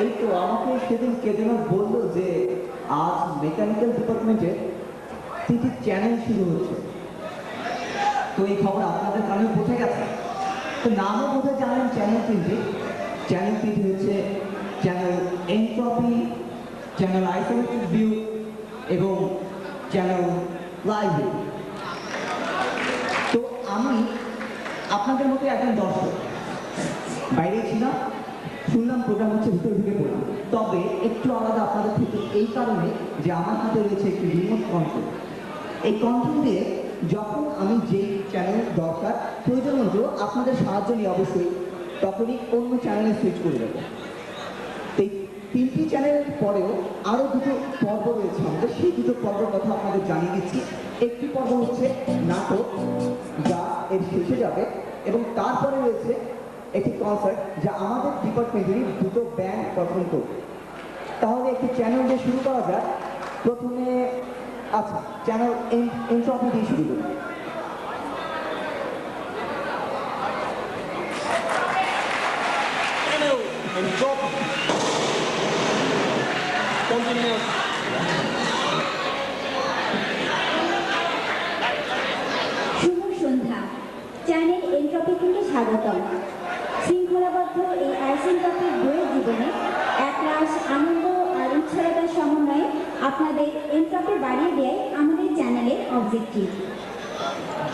এই তো আমাকে সেদিন কে যেন বললো যে আজ মেকানিক্যাল ডিপার্টমেন্টে 3টি চ্যানেল শুরু হচ্ছে। তো এই খবর আপনাদের কানে পৌঁছে গেছে। তো নামও বোধহয় জানেন চ্যানেল 3টি। চ্যানেল 3টি হচ্ছে channel entropy, channel isolated view এবং চ্যানেল লাইভ ভিউ। তো আমি আপনাদের মতো একজন দর্শক, বাইরে ছিলাম, শুনলাম প্রোগ্রাম হচ্ছে, ভিতরে ঢুকে পড়লাম। তবে একটু আলাদা আপনাদের থেকে এই কারণে যে আমার হাতে রয়েছে একটি রিমোট কন্ট্রোল। এই কন্ট্রোল দিয়ে যখন আমি যেই চ্যানেল দরকার প্রয়োজন মতো আপনাদের সাহায্য নিয়ে অবশ্যই তখনই অন্য চ্যানেলে সুইচ করে দেবো। এই 3টি চ্যানেলের পরেও আরও দুটো পর্ব রয়েছে আমাদের, সেই দুটো পর্বের কথা আপনাদের জানিয়ে দিচ্ছি। একটি পর্ব হচ্ছে নাটক, যা এর শেষে যাবে, এবং তারপরে রয়েছে একটি কনসার্ট, যা আমাদের ডিপার্টমেন্টেরই দুটো ব্যান্ড পারফর্ম করবে। তাহলে একটি চ্যানেল দিয়ে শুরু করা যায়। প্রথমে আচ্ছা, চ্যানেল এনট্রপি দিয়ে শুরু করি। Entropy. Continuous. শুভ সন্ধ্যা। চ্যানেল এনট্রপি থেকে স্বাগতম। শৃঙ্খলাবদ্ধ এই আইসেন্ট্রপিক বইয়ের জীবনে একরাশ আনন্দ আর উচ্ছলতার সমন্বয়ে আপনাদের এনট্রপি বাড়িয়ে দেয় আমাদের চ্যানেলের অবজেক্টিভ।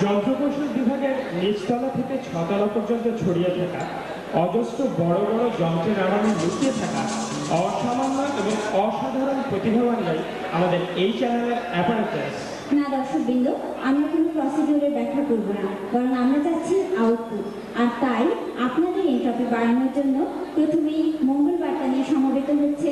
যন্ত্রকৌশল বিভাগের নিচতলা থেকে 6 তলা পর্যন্ত ছড়িয়ে থাকা অজস্র বড় বড় যন্ত্রের আড়ালে লুকিয়ে থাকা অসামান্য এবং অসাধারণ প্রতিভাবানরাই আমাদের এই চ্যানেলের অ্যাপারেটাস। না দর্শকবৃন্দ, আমরা কোনো প্রসিডিউরের ব্যাখ্যা করব না, বরং আমরা চাচ্ছি আউটপুট। আর তাই আপনাদের এনট্রপি বাড়ানোর জন্য প্রথমেই মঙ্গল বার্তা নিয়ে সমবেত হচ্ছে